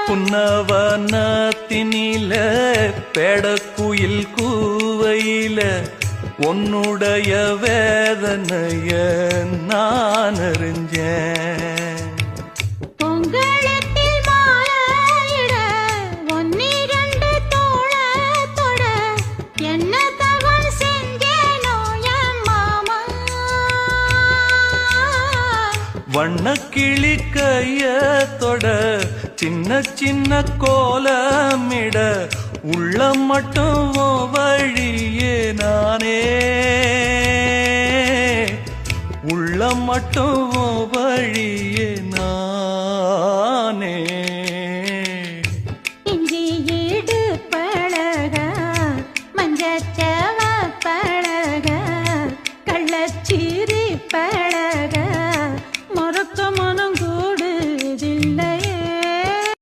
புன்னவனத்தினில பேடக்குயில் கூவையில உன்னுடைய வேதனைய நான் அறிஞ்சேன். பொங்கலத்தில் மாலையிட ஒன்னிரண்டு தோழத்தோட என்ன தவம் செஞ்சேனோ என் மாமா. வண்ணக்கிளி கையத்தோட சின்ன சின்ன கோலமிட உள்ள மட்டும் வழியே நானே, உள்ள மட்டும் வழியே நானே.